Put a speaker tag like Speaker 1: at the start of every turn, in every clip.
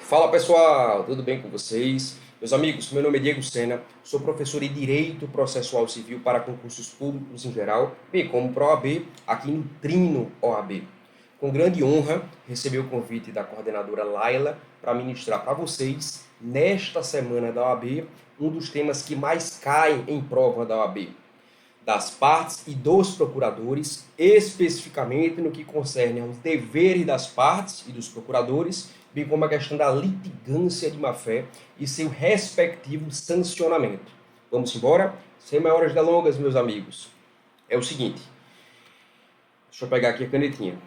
Speaker 1: Fala pessoal, tudo bem com vocês? Meus amigos, meu nome é Diego Sena, sou professor de Direito Processual Civil para concursos públicos em geral, bem como para a OAB, aqui no Trino OAB. Com grande honra, recebi o convite da coordenadora Laila para ministrar para vocês, nesta semana da OAB, um dos temas que mais caem em prova da OAB, das partes e dos procuradores, especificamente no que concerne aos deveres das partes e dos procuradores, bem como a questão da litigância de má-fé e seu respectivo sancionamento. Vamos embora? Sem maiores delongas, meus amigos. É o seguinte, deixa eu pegar aqui a canetinha.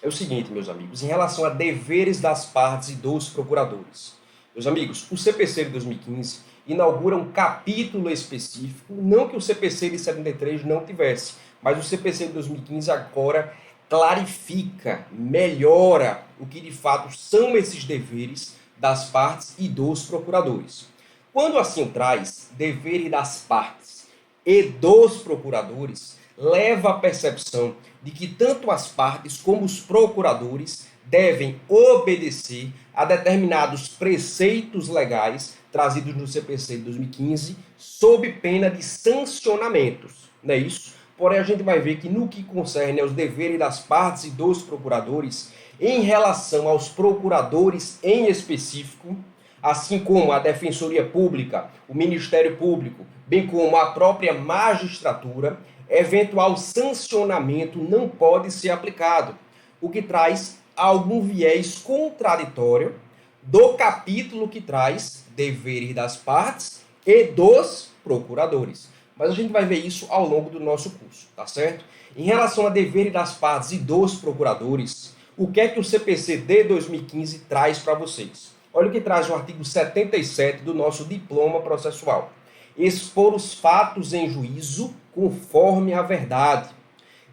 Speaker 1: É o seguinte, meus amigos, em relação a deveres das partes e dos procuradores. Meus amigos, o CPC de 2015 inaugura um capítulo específico, não que o CPC de 73 não tivesse, mas o CPC de 2015 agora clarifica, melhora o que de fato são esses deveres das partes e dos procuradores. Quando assim traz deveres das partes e dos procuradores, leva à percepção de que tanto as partes como os procuradores devem obedecer a determinados preceitos legais trazidos no CPC de 2015, sob pena de sancionamentos, não é isso? Porém, a gente vai ver que no que concerne aos deveres das partes e dos procuradores, em relação aos procuradores em específico, assim como a Defensoria Pública, o Ministério Público, bem como a própria magistratura, eventual sancionamento não pode ser aplicado, o que traz algum viés contraditório do capítulo que traz deveres das partes e dos procuradores. Mas a gente vai ver isso ao longo do nosso curso, tá certo? Em relação a deveres das partes e dos procuradores, o que é que o CPC de 2015 traz para vocês? Olha o que traz o artigo 77 do nosso diploma processual. Expor os fatos em juízo conforme a verdade.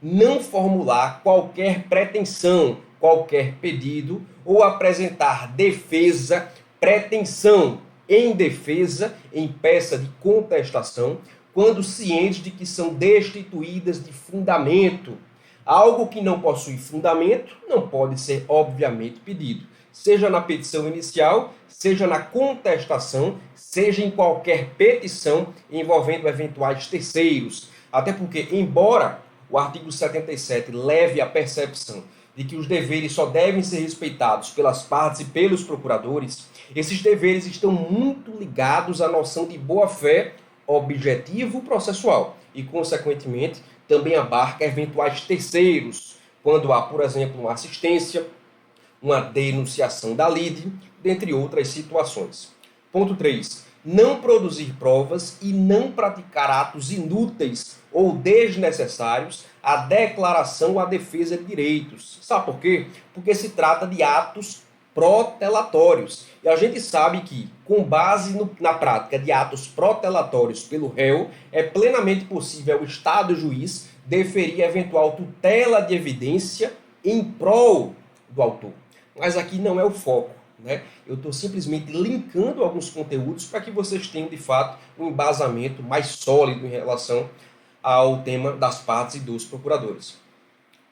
Speaker 1: Não formular qualquer pretensão, qualquer pedido ou apresentar defesa, pretensão em defesa, em peça de contestação, quando cientes de que são destituídas de fundamento. Algo que não possui fundamento não pode ser obviamente pedido, seja na petição inicial, seja na contestação, seja em qualquer petição envolvendo eventuais terceiros. Até porque, embora o artigo 77 leve à percepção de que os deveres só devem ser respeitados pelas partes e pelos procuradores, esses deveres estão muito ligados à noção de boa-fé objetivo processual e, consequentemente, também abarca eventuais terceiros, quando há, por exemplo, uma assistência, uma denunciação da lide, dentre outras situações. Ponto 3. Não produzir provas e não praticar atos inúteis ou desnecessários à declaração ou à defesa de direitos. Sabe por quê? Porque se trata de atos protelatórios. E a gente sabe que, com base na prática de atos protelatórios pelo réu, é plenamente possível o Estado juiz deferir eventual tutela de evidência em prol do autor. Mas aqui não é o foco, né? Eu estou simplesmente linkando alguns conteúdos para que vocês tenham, de fato, um embasamento mais sólido em relação ao tema das partes e dos procuradores.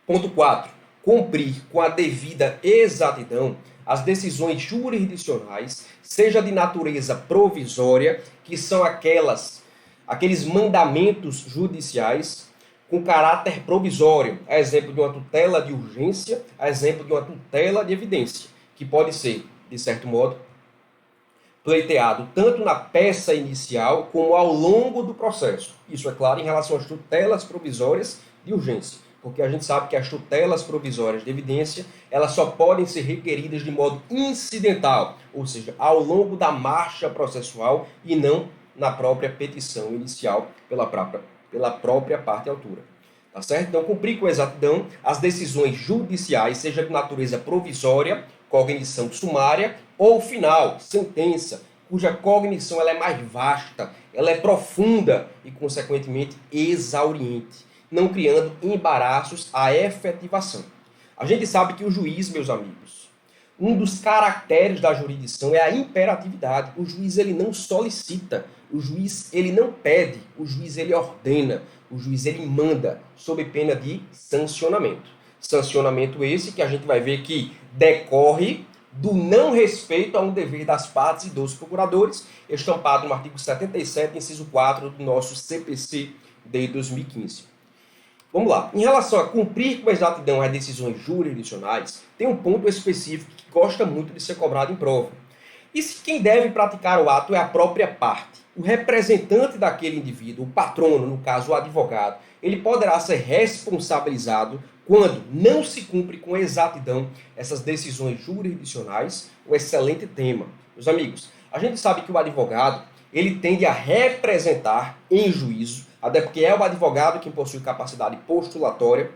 Speaker 1: Ponto 4. Cumprir com a devida exatidão as decisões jurisdicionais, seja de natureza provisória, que são aqueles mandamentos judiciais com caráter provisório, a exemplo de uma tutela de urgência, a exemplo de uma tutela de evidência, que pode ser, de certo modo, pleiteado tanto na peça inicial como ao longo do processo. Isso é claro em relação às tutelas provisórias de urgência, porque a gente sabe que as tutelas provisórias de evidência, elas só podem ser requeridas de modo incidental, ou seja, ao longo da marcha processual e não na própria petição inicial pela própria parte autora. Tá certo? Então, cumprir com exatidão as decisões judiciais, seja de natureza provisória, cognição sumária, ou final, sentença, cuja cognição ela é mais vasta, ela é profunda e, consequentemente, exauriente, não criando embaraços à efetivação. A gente sabe que o juiz, meus amigos, um dos caracteres da jurisdição é a imperatividade. O juiz ele não solicita, o juiz ele não pede, o juiz ele ordena, o juiz ele manda, sob pena de sancionamento. Sancionamento esse que a gente vai ver que decorre do não respeito a um dever das partes e dos procuradores, estampado no artigo 77, inciso 4 do nosso CPC de 2015. Vamos lá. Em relação a cumprir com exatidão as decisões jurisdicionais, tem um ponto específico que gosta muito de ser cobrado em prova. E se quem deve praticar o ato é a própria parte, o representante daquele indivíduo, o patrono, no caso o advogado, ele poderá ser responsabilizado quando não se cumpre com exatidão essas decisões jurisdicionais. Um excelente tema. Meus amigos, a gente sabe que o advogado, ele tende a representar em juízo, até porque é o advogado quem possui capacidade postulatória,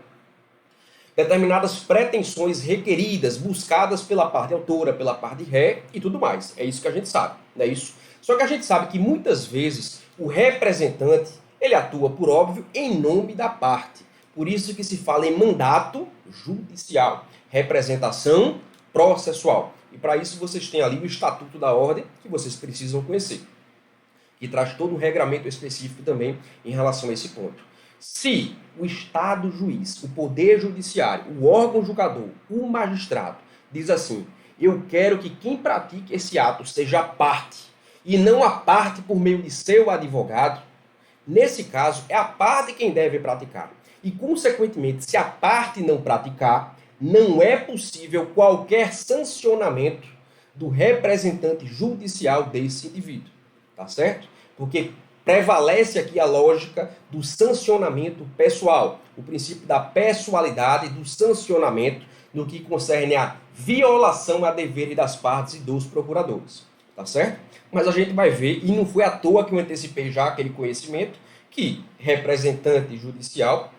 Speaker 1: determinadas pretensões requeridas, buscadas pela parte autora, pela parte ré e tudo mais. É isso que a gente sabe, não é isso? Só que a gente sabe que muitas vezes o representante, ele atua, por óbvio, em nome da parte. Por isso que se fala em mandato judicial, representação processual. E para isso vocês têm ali o Estatuto da Ordem, que vocês precisam conhecer, que traz todo um regramento específico também em relação a esse ponto. Se o Estado juiz, o Poder Judiciário, o órgão julgador, o magistrado, diz assim, eu quero que quem pratique esse ato seja a parte, e não a parte por meio de seu advogado, nesse caso é a parte quem deve praticar. E, consequentemente, se a parte não praticar, não é possível qualquer sancionamento do representante judicial desse indivíduo. Tá certo? Porque prevalece aqui a lógica do sancionamento pessoal, o princípio da pessoalidade do sancionamento no que concerne a violação a deveres das partes e dos procuradores. Tá certo? Mas a gente vai ver, e não foi à toa que eu antecipei já aquele conhecimento, que representante judicial,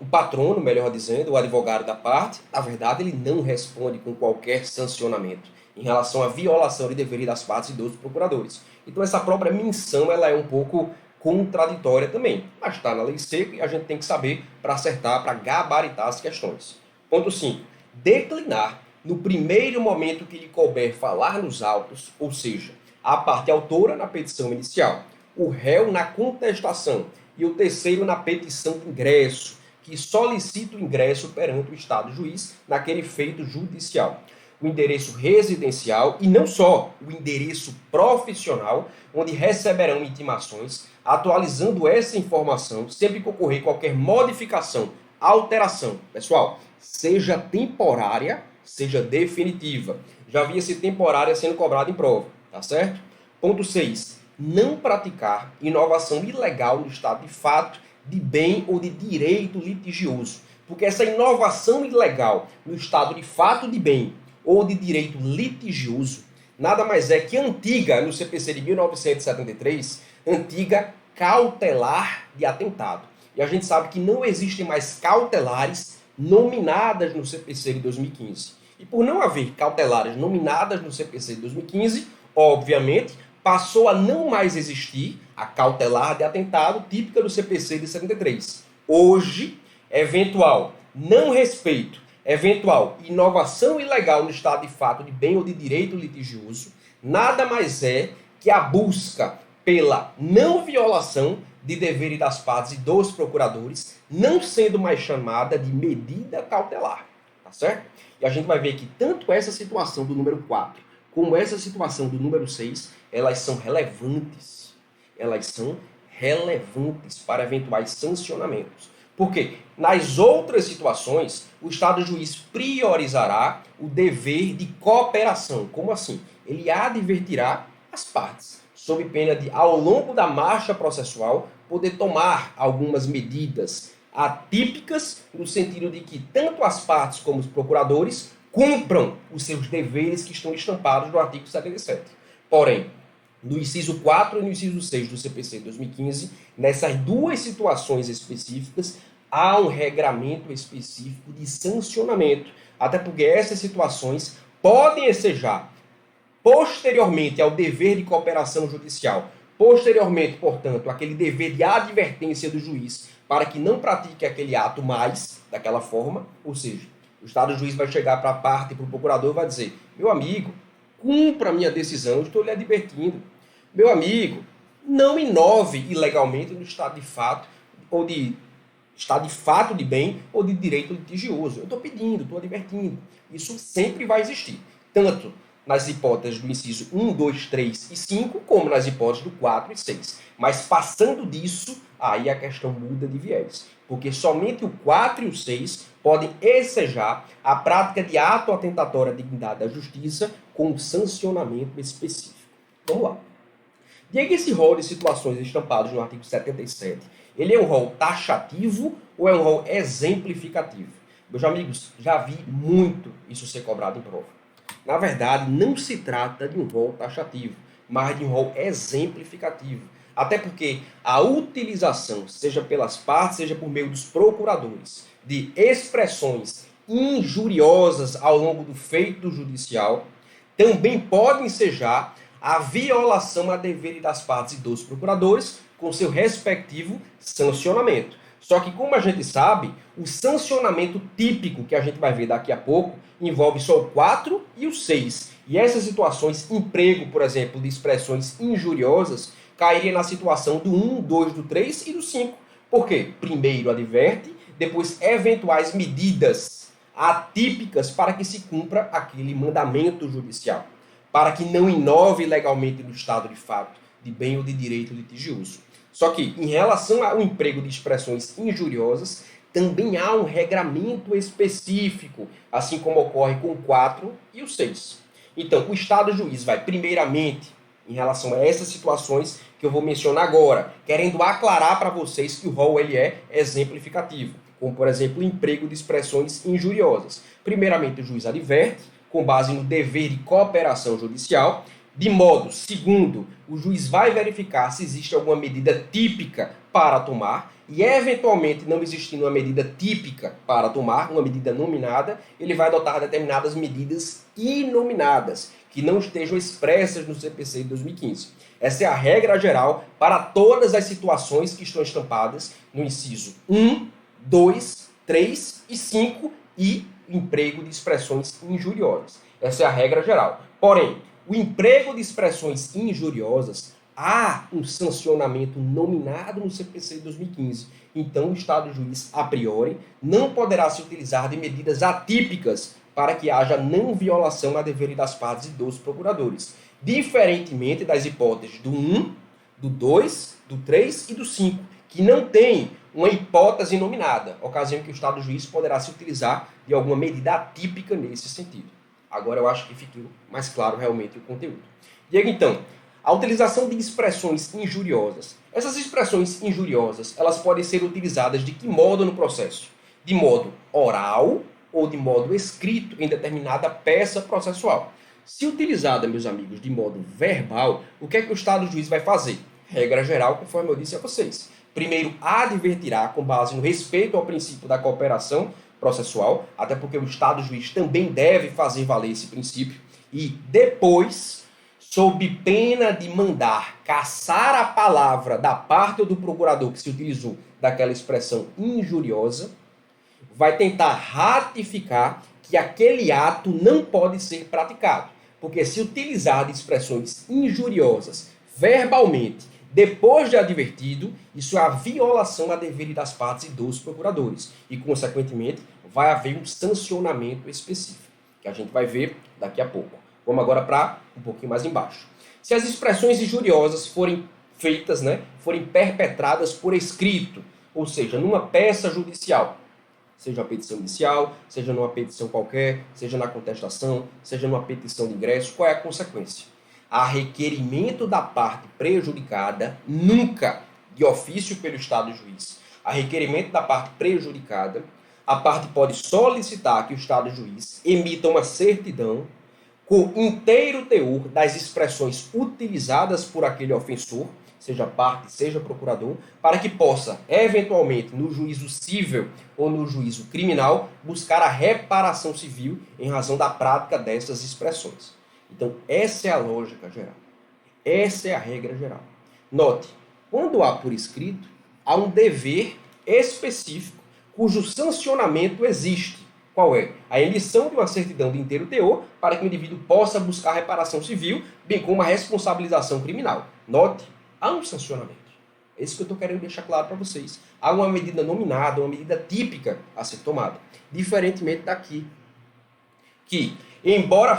Speaker 1: o patrono, melhor dizendo, o advogado da parte, na verdade, ele não responde com qualquer sancionamento em relação à violação de deveres das partes e dos procuradores. Então essa própria menção ela é um pouco contraditória também, mas está na lei seca e a gente tem que saber para acertar, para gabaritar as questões. Ponto 5. Declinar no primeiro momento que lhe couber falar nos autos, ou seja, a parte autora na petição inicial, o réu na contestação e o terceiro na petição de ingresso, que solicita o ingresso perante o Estado juiz naquele feito judicial. O endereço residencial e não só o endereço profissional, onde receberão intimações, atualizando essa informação sempre que ocorrer qualquer modificação, alteração. Pessoal, seja temporária, seja definitiva. Já havia esse temporária sendo cobrado em prova, tá certo? Ponto 6. Não praticar inovação ilegal no estado de fato, de bem ou de direito litigioso. Porque essa inovação ilegal no estado de fato de bem ou de direito litigioso, nada mais é que antiga, no CPC de 1973, antiga cautelar de atentado. E a gente sabe que não existem mais cautelares nominadas no CPC de 2015. E por não haver cautelares nominadas no CPC de 2015, obviamente, passou a não mais existir a cautelar de atentado típica do CPC de 73. Hoje, eventual não respeito, eventual inovação ilegal no estado de fato de bem ou de direito litigioso, nada mais é que a busca pela não violação de deveres das partes e dos procuradores, não sendo mais chamada de medida cautelar, tá certo? E a gente vai ver que tanto essa situação do número 4, como essa situação do número 6, elas são relevantes. Elas são relevantes para eventuais sancionamentos. Porque nas outras situações, o Estado juiz priorizará o dever de cooperação. Como assim? Ele advertirá as partes, sob pena de, ao longo da marcha processual, poder tomar algumas medidas atípicas, no sentido de que tanto as partes como os procuradores cumpram os seus deveres que estão estampados no artigo 77. Porém, no inciso 4 e no inciso 6 do CPC 2015, nessas duas situações específicas, há um regramento específico de sancionamento, até porque essas situações podem ensejar posteriormente ao dever de cooperação judicial, posteriormente, portanto, aquele dever de advertência do juiz para que não pratique aquele ato mais daquela forma, ou seja, o Estado juiz vai chegar para a parte, para o procurador e vai dizer, meu amigo, cumpra a minha decisão, estou lhe advertindo. Meu amigo, não inove ilegalmente no estado de fato ou de está de fato de bem ou de direito litigioso. Eu estou pedindo, estou advertindo. Isso sempre vai existir, tanto nas hipóteses do inciso 1, 2, 3 e 5, como nas hipóteses do 4 e 6. Mas passando disso, aí a questão muda de viés. Porque somente o 4 e o 6 podem ensejar a prática de ato atentatório à dignidade da justiça com um sancionamento específico. Vamos lá. Diga esse rol de situações estampados no artigo 77, ele é um rol taxativo ou é um rol exemplificativo? Meus amigos, já vi muito isso ser cobrado em prova. Na verdade, não se trata de um rol taxativo, mas de um rol exemplificativo. Até porque a utilização, seja pelas partes, seja por meio dos procuradores, de expressões injuriosas ao longo do feito judicial, também pode ensejar a violação a dever das partes e dos procuradores com seu respectivo sancionamento. Só que, como a gente sabe, o sancionamento típico que a gente vai ver daqui a pouco envolve só o 4 e o 6. E essas situações, emprego, por exemplo, de expressões injuriosas, cairia na situação do 1, 2, do 3 e do 5. Por quê? Primeiro adverte, depois eventuais medidas atípicas para que se cumpra aquele mandamento judicial, para que não inove legalmente no estado de fato, de bem ou de direito litigioso. Só que, em relação ao emprego de expressões injuriosas, também há um regramento específico, assim como ocorre com o 4 e o 6. Então, o Estado juiz vai, primeiramente, em relação a essas situações que eu vou mencionar agora, querendo aclarar para vocês que o rol ele é exemplificativo, como, por exemplo, o emprego de expressões injuriosas. Primeiramente, o juiz adverte, com base no dever de cooperação judicial. De modo, segundo, o juiz vai verificar se existe alguma medida típica para tomar e, eventualmente, não existindo uma medida típica para tomar, uma medida nominada, ele vai adotar determinadas medidas inominadas, que não estejam expressas no CPC de 2015. Essa é a regra geral para todas as situações que estão estampadas no inciso 1, 2, 3 e 5 e emprego de expressões injuriosas. Essa é a regra geral. Porém, o emprego de expressões injuriosas, há um sancionamento nominado no CPC de 2015. Então, o Estado juiz, a priori, não poderá se utilizar de medidas atípicas para que haja não violação a dever das partes e dos procuradores. Diferentemente das hipóteses do 1, do 2, do 3 e do 5, que não tem uma hipótese nominada, ocasião em que o Estado juiz poderá se utilizar de alguma medida atípica nesse sentido. Agora eu acho que ficou mais claro realmente o conteúdo. Diego, então, a utilização de expressões injuriosas. Essas expressões injuriosas, elas podem ser utilizadas de que modo no processo? De modo oral ou de modo escrito em determinada peça processual. Se utilizada, meus amigos, de modo verbal, o que é que o Estado juiz vai fazer? Regra geral, conforme eu disse a vocês. Primeiro, advertirá com base no respeito ao princípio da cooperação processual, até porque o Estado juiz também deve fazer valer esse princípio, e depois, sob pena de mandar cassar a palavra da parte ou do procurador que se utilizou daquela expressão injuriosa, vai tentar ratificar que aquele ato não pode ser praticado, porque se utilizar de expressões injuriosas verbalmente, depois de advertido, isso é a violação a dever das partes e dos procuradores. E, consequentemente, vai haver um sancionamento específico, que a gente vai ver daqui a pouco. Vamos agora para um pouquinho mais embaixo. Se as expressões injuriosas forem feitas, forem perpetradas por escrito, ou seja, numa peça judicial, seja uma petição inicial, seja numa petição qualquer, seja na contestação, seja numa petição de ingresso, qual é a consequência? A requerimento da parte prejudicada, nunca de ofício pelo Estado juiz, a requerimento da parte prejudicada, a parte pode solicitar que o Estado juiz emita uma certidão com inteiro teor das expressões utilizadas por aquele ofensor, seja parte, seja procurador, para que possa, eventualmente, no juízo cível ou no juízo criminal, buscar a reparação civil em razão da prática dessas expressões. Então, essa é a lógica geral. Essa é a regra geral. Note, quando há por escrito, há um dever específico cujo sancionamento existe. Qual é? A emissão de uma certidão de inteiro teor para que o indivíduo possa buscar reparação civil, bem como a responsabilização criminal. Note, há um sancionamento. É isso que eu estou querendo deixar claro para vocês. Há uma medida nominada, uma medida típica a ser tomada. Diferentemente daqui, que embora,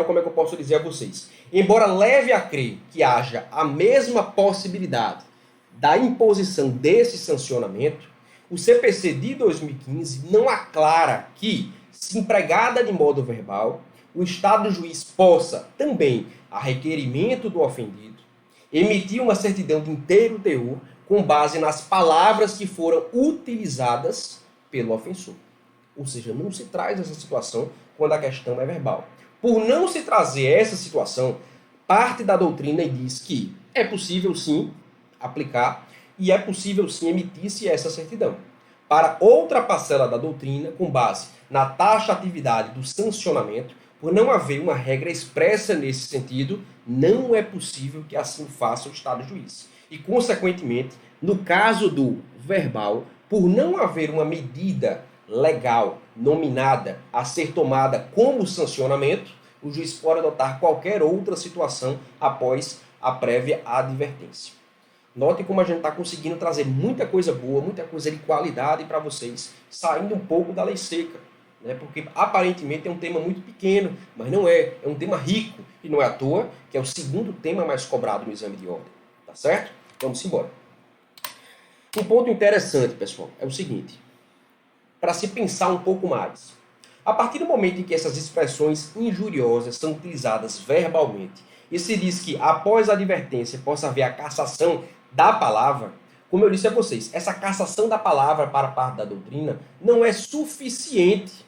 Speaker 1: como é que eu posso dizer a vocês? Embora leve a crer que haja a mesma possibilidade da imposição desse sancionamento, o CPC de 2015 não aclara que, se empregada de modo verbal, o Estado juiz possa também, a requerimento do ofendido, emitir uma certidão de inteiro teor com base nas palavras que foram utilizadas pelo ofensor. Ou seja, não se traz essa situação quando a questão é verbal. Por não se trazer essa situação, parte da doutrina diz que é possível sim aplicar e é possível sim emitir-se essa certidão. Para outra parcela da doutrina, com base na taxatividade do sancionamento, por não haver uma regra expressa nesse sentido, não é possível que assim faça o Estado juiz. E, consequentemente, no caso do verbal, por não haver uma medida legal nominada a ser tomada como sancionamento, o juiz pode adotar qualquer outra situação após a prévia advertência. Note como a gente está conseguindo trazer muita coisa boa, muita coisa de qualidade para vocês, saindo um pouco da lei seca. Né? Porque aparentemente é um tema muito pequeno, mas não é. É um tema rico, e não é à toa que é o segundo tema mais cobrado no exame de ordem. Tá certo? Vamos embora. Um ponto interessante, pessoal, é o seguinte. Para se pensar um pouco mais. A partir do momento em que essas expressões injuriosas são utilizadas verbalmente e se diz que após a advertência possa haver a cassação da palavra, como eu disse a vocês, essa cassação da palavra para a parte da doutrina não é suficiente.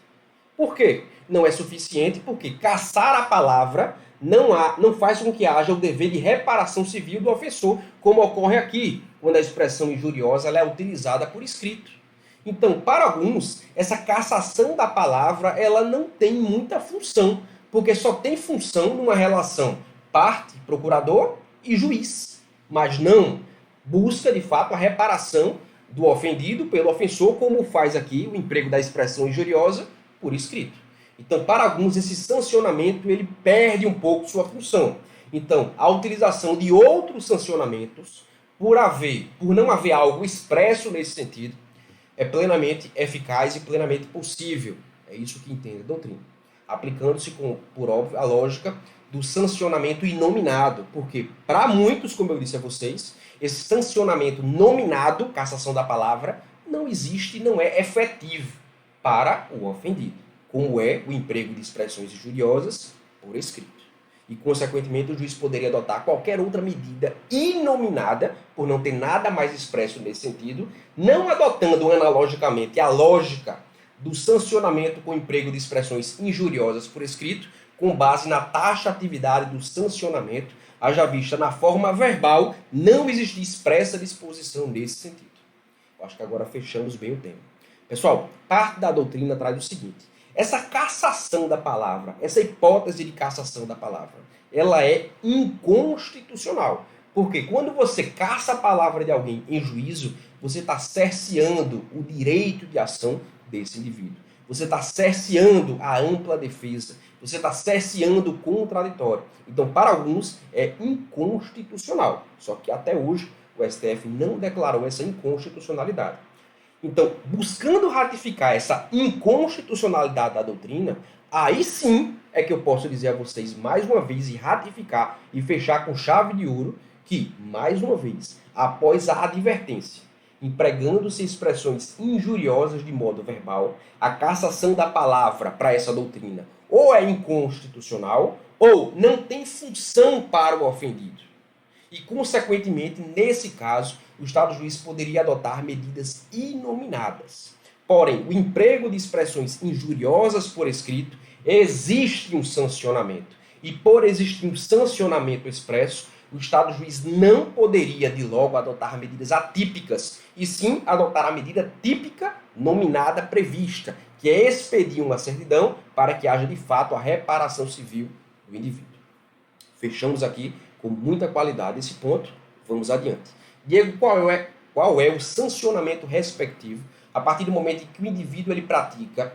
Speaker 1: Por quê? Não é suficiente porque cassar a palavra não faz com que haja o dever de reparação civil do ofensor, como ocorre aqui, quando a expressão injuriosa ela é utilizada por escrito. Então, para alguns, essa cassação da palavra ela não tem muita função, porque só tem função numa relação parte, procurador e juiz. Mas não busca, de fato, a reparação do ofendido pelo ofensor, como faz aqui o emprego da expressão injuriosa por escrito. Então, para alguns, esse sancionamento ele perde um pouco sua função. Então, a utilização de outros sancionamentos, por não haver algo expresso nesse sentido, é plenamente eficaz e plenamente possível. É isso que entende a doutrina. Aplicando-se, por óbvio, a lógica do sancionamento inominado. Porque, para muitos, como eu disse a vocês, esse sancionamento nominado, cassação da palavra, não existe e não é efetivo para o ofendido, como é o emprego de expressões injuriosas por escrito. E, consequentemente, o juiz poderia adotar qualquer outra medida inominada, por não ter nada mais expresso nesse sentido, não adotando analogicamente a lógica do sancionamento com o emprego de expressões injuriosas por escrito, com base na taxatividade do sancionamento, haja vista na forma verbal, não existir expressa disposição nesse sentido. Eu acho que agora fechamos bem o tema. Pessoal, parte da doutrina traz o seguinte: essa cassação da palavra, essa hipótese de cassação da palavra, ela é inconstitucional. Porque quando você cassa a palavra de alguém em juízo, você está cerceando o direito de ação desse indivíduo. Você está cerceando a ampla defesa. Você está cerceando o contraditório. Então, para alguns, é inconstitucional. Só que até hoje, o STF não declarou essa inconstitucionalidade. Então, buscando ratificar essa inconstitucionalidade da doutrina, aí sim é que eu posso dizer a vocês mais uma vez e ratificar e fechar com chave de ouro que, mais uma vez, após a advertência, empregando-se expressões injuriosas de modo verbal, a cassação da palavra para essa doutrina ou é inconstitucional ou não tem função para o ofendido. E, consequentemente, nesse caso, o Estado juiz poderia adotar medidas inominadas. Porém, o emprego de expressões injuriosas por escrito, existe um sancionamento. E por existir um sancionamento expresso, o Estado juiz não poderia, de logo, adotar medidas atípicas, e sim adotar a medida típica nominada prevista, que é expedir uma certidão para que haja, de fato, a reparação civil do indivíduo. Fechamos aqui com muita qualidade esse ponto. Vamos adiante. Diego, qual é o sancionamento respectivo a partir do momento em que o indivíduo ele pratica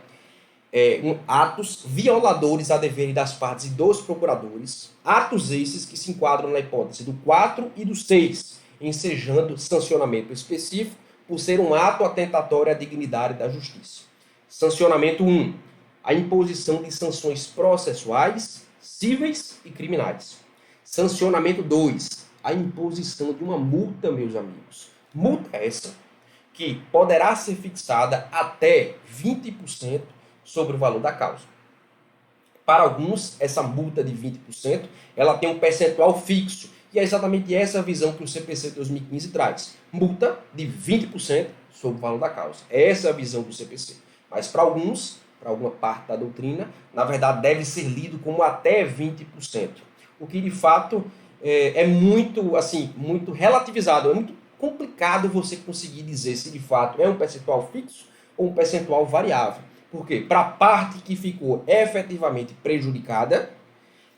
Speaker 1: atos violadores a deveres das partes e dos procuradores, atos esses que se enquadram na hipótese do 4 e do 6, ensejando sancionamento específico por ser um ato atentatório à dignidade da justiça. Sancionamento 1. A imposição de sanções processuais, cíveis e criminais. Sancionamento 2. A imposição de uma multa, meus amigos. Multa essa que poderá ser fixada até 20% sobre o valor da causa. Para alguns, essa multa de 20%, ela tem um percentual fixo. E é exatamente essa a visão que o CPC de 2015 traz. Multa de 20% sobre o valor da causa. Essa é a visão do CPC. Mas para alguns, para alguma parte da doutrina, na verdade deve ser lido como até 20%. O que de fato é muito, assim, muito relativizado. É muito complicado você conseguir dizer se de fato é um percentual fixo ou um percentual variável. Por quê? Para a parte que ficou efetivamente prejudicada,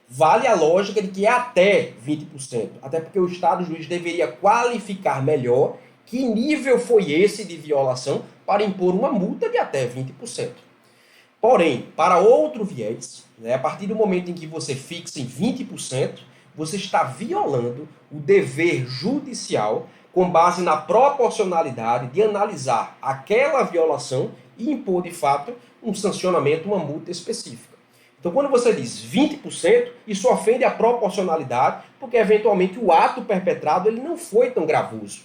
Speaker 1: vale a lógica de que é até 20%. Até porque o Estado juiz deveria qualificar melhor que nível foi esse de violação para impor uma multa de até 20%. Porém, para outro viés, né, a partir do momento em que você fixa em 20%, você está violando o dever judicial com base na proporcionalidade de analisar aquela violação e impor, de fato, um sancionamento, uma multa específica. Então, quando você diz 20%, isso ofende a proporcionalidade, porque, eventualmente, o ato perpetrado ele não foi tão gravoso.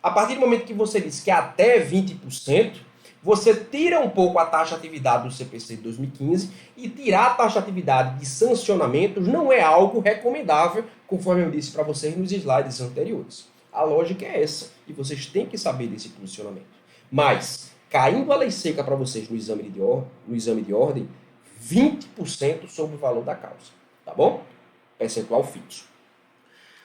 Speaker 1: A partir do momento que você diz que é até 20%, você tira um pouco a taxatividade do CPC de 2015 e tirar a taxatividade de sancionamentos não é algo recomendável, conforme eu disse para vocês nos slides anteriores. A lógica é essa, e vocês têm que saber desse posicionamento. Mas, caindo a lei seca para vocês no exame de ordem, 20% sobre o valor da causa, tá bom? Percentual fixo.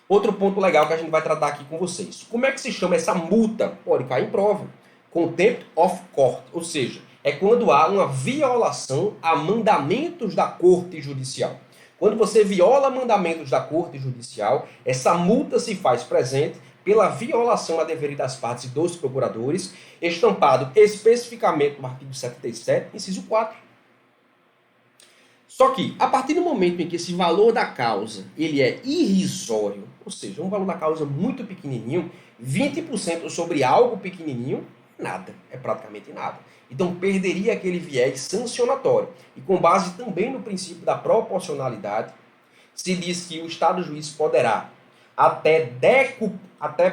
Speaker 1: Outro ponto legal que a gente vai tratar aqui com vocês. Como é que se chama essa multa? Pode cair em prova. Contempt of court, ou seja, é quando há uma violação a mandamentos da corte judicial. Quando você viola mandamentos da corte judicial, essa multa se faz presente pela violação a dever das partes e dos procuradores, estampado especificamente no artigo 77, inciso 4. Só que, a partir do momento em que esse valor da causa ele é irrisório, ou seja, um valor da causa muito pequenininho, 20% sobre algo pequenininho, nada, é praticamente nada. Então, perderia aquele viés sancionatório. E com base também no princípio da proporcionalidade, se diz que o Estado juiz poderá até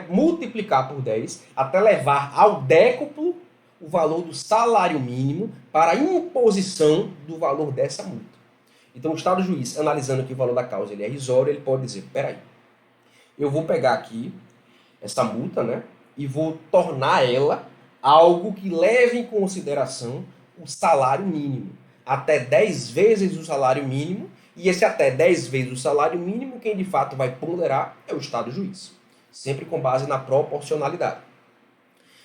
Speaker 1: multiplicar por 10, até levar ao décuplo o valor do salário mínimo para a imposição do valor dessa multa. Então, o Estado juiz, analisando que o valor da causa ele é irrisório, ele pode dizer, peraí, eu vou pegar aqui essa multa, né, e vou tornar ela algo que leve em consideração o salário mínimo. Até 10 vezes o salário mínimo, e esse até 10 vezes o salário mínimo, quem de fato vai ponderar é o Estado juiz. Sempre com base na proporcionalidade.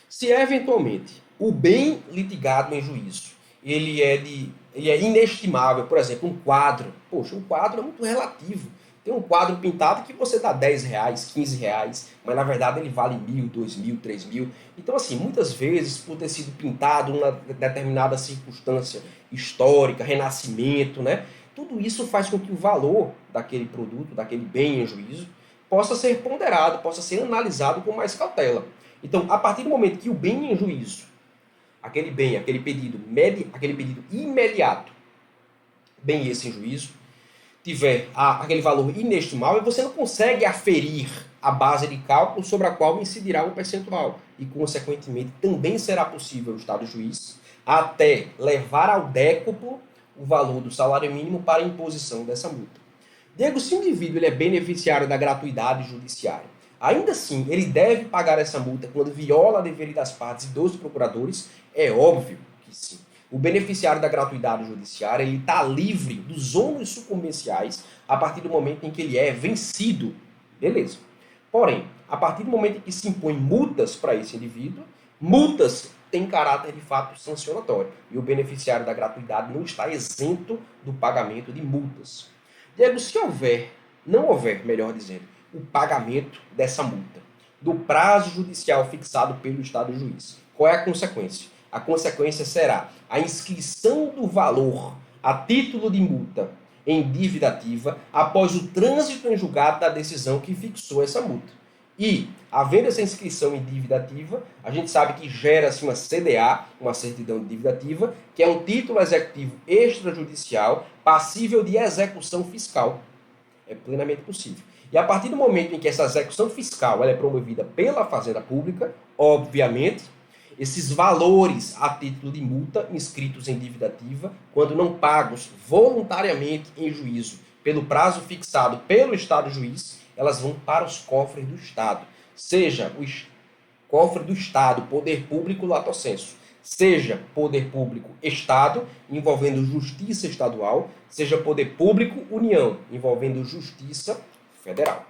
Speaker 1: Se eventualmente o bem litigado em juízo ele é inestimável, por exemplo, um quadro. Poxa, um quadro é muito relativo. Tem um quadro pintado que você dá 10 reais, 15 reais, mas na verdade ele vale 1.000, 2.000, 3.000. Então, assim, muitas vezes, por ter sido pintado numa determinada circunstância histórica, renascimento, né? Tudo isso faz com que o valor daquele produto, daquele bem em juízo, possa ser ponderado, possa ser analisado com mais cautela. Então, a partir do momento que o bem em juízo, aquele pedido imediato, bem esse em juízo, tiver aquele valor inestimável, você não consegue aferir a base de cálculo sobre a qual incidirá o percentual. E, consequentemente, também será possível o Estado juiz até levar ao décuplo o valor do salário mínimo para a imposição dessa multa. Diego, se o indivíduo ele é beneficiário da gratuidade judiciária, ainda assim ele deve pagar essa multa quando viola a dever das partes e dos procuradores? É óbvio que sim. O beneficiário da gratuidade judiciária ele está livre dos ônus sucumbenciais a partir do momento em que ele é vencido. Beleza. Porém, a partir do momento em que se impõem multas para esse indivíduo, multas têm caráter de fato sancionatório. E o beneficiário da gratuidade não está isento do pagamento de multas. Diego, se não houver, melhor dizendo, o pagamento dessa multa, do prazo judicial fixado pelo Estado juiz, qual é a consequência? A consequência será a inscrição do valor a título de multa em dívida ativa após o trânsito em julgado da decisão que fixou essa multa. E, havendo essa inscrição em dívida ativa, a gente sabe que gera-se uma CDA, uma certidão de dívida ativa, que é um título executivo extrajudicial passível de execução fiscal. É plenamente possível. E a partir do momento em que essa execução fiscal ela é promovida pela Fazenda Pública, obviamente, esses valores a título de multa inscritos em dívida ativa, quando não pagos voluntariamente em juízo pelo prazo fixado pelo Estado juiz, elas vão para os cofres do Estado. Seja o cofre do Estado, poder público lato sensu, seja poder público Estado, envolvendo justiça estadual, seja poder público União, envolvendo justiça federal.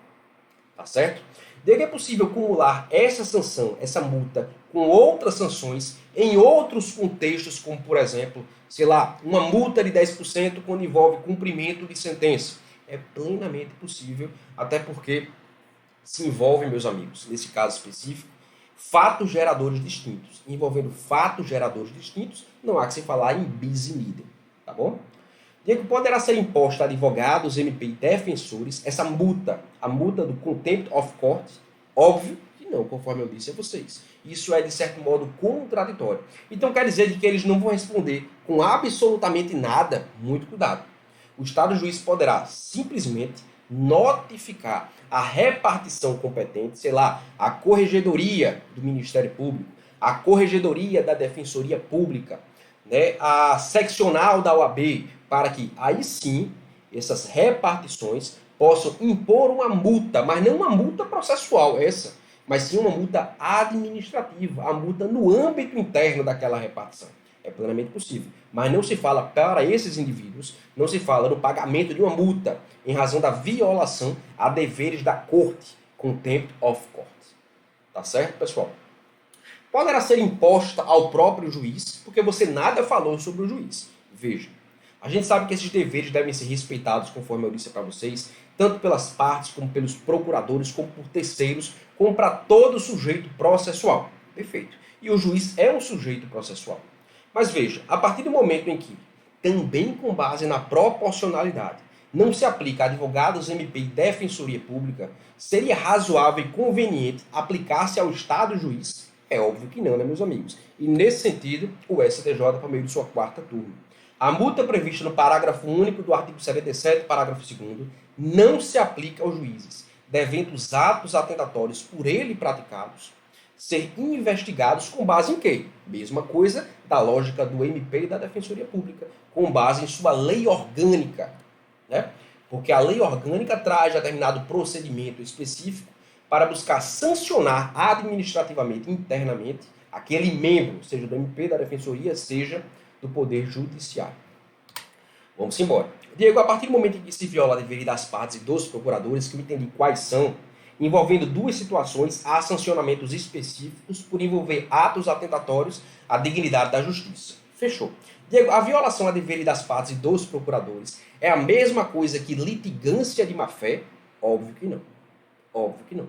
Speaker 1: Tá certo? Daí é possível acumular essa sanção, essa multa, com outras sanções em outros contextos, como, por exemplo, sei lá, uma multa de 10% quando envolve cumprimento de sentença. É plenamente possível, até porque se envolve, meus amigos, nesse caso específico, fatos geradores distintos. Envolvendo fatos geradores distintos, não há que se falar em bis in idem, tá bom? Diego, poderá ser imposta a advogados, MP e defensores essa multa, a multa do contempt of court? Óbvio que não, conforme eu disse a vocês. Isso é, de certo modo, contraditório. Então quer dizer que eles não vão responder com absolutamente nada? Muito cuidado. O Estado juiz poderá simplesmente notificar a repartição competente, sei lá, a corregedoria do Ministério Público, a corregedoria da Defensoria Pública, né, a seccional da OAB, para que aí sim essas repartições possam impor uma multa, mas não uma multa processual essa, mas sim uma multa administrativa, a multa no âmbito interno daquela repartição. É plenamente possível. Mas não se fala para esses indivíduos, não se fala no pagamento de uma multa em razão da violação a deveres da corte, contempt of court. Tá certo, pessoal? Poderá ser imposta ao próprio juiz, porque você nada falou sobre o juiz. Veja, a gente sabe que esses deveres devem ser respeitados, conforme eu disse para vocês, tanto pelas partes, como pelos procuradores, como por terceiros, como para todo sujeito processual. Perfeito. E o juiz é um sujeito processual. Mas veja, a partir do momento em que, também com base na proporcionalidade, não se aplica a advogados, MP e defensoria pública, seria razoável e conveniente aplicar-se ao Estado juiz? É óbvio que não, né, meus amigos? E nesse sentido, o STJ, por meio de sua quarta turma. A multa prevista no parágrafo único do artigo 77, parágrafo 2º, não se aplica aos juízes, devendo os atos atentatórios por ele praticados ser investigados com base em quê? Mesma coisa da lógica do MP e da Defensoria Pública, com base em sua lei orgânica, né? Porque a lei orgânica traz determinado procedimento específico para buscar sancionar administrativamente, internamente, aquele membro, seja do MP, da Defensoria, seja do Poder Judiciário. Vamos embora. Diego, a partir do momento em que se viola a dever das partes e dos procuradores, que eu entendi quais são, envolvendo duas situações, há sancionamentos específicos por envolver atos atentatórios à dignidade da justiça. Fechou. Diego, a violação a dever das partes e dos procuradores é a mesma coisa que litigância de má-fé? Óbvio que não. Óbvio que não.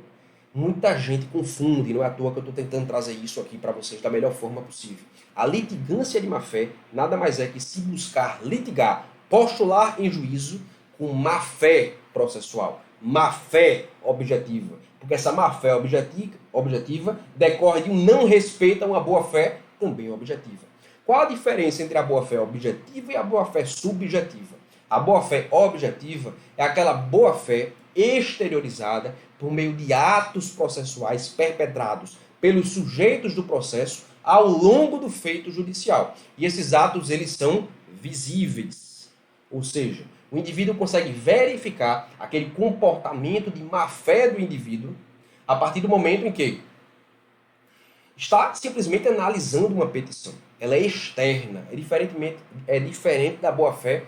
Speaker 1: Muita gente confunde, não é à toa que eu estou tentando trazer isso aqui para vocês da melhor forma possível. A litigância de má-fé nada mais é que se buscar litigar, postular em juízo com má-fé processual, má-fé objetiva. Porque essa má-fé objetiva decorre de um não respeito a uma boa-fé também objetiva. Qual a diferença entre a boa-fé objetiva e a boa-fé subjetiva? A boa-fé objetiva é aquela boa-fé exteriorizada por meio de atos processuais perpetrados pelos sujeitos do processo ao longo do feito judicial. E esses atos, eles são visíveis. Ou seja, o indivíduo consegue verificar aquele comportamento de má-fé do indivíduo a partir do momento em que está simplesmente analisando uma petição. Ela é externa, é diferente da boa-fé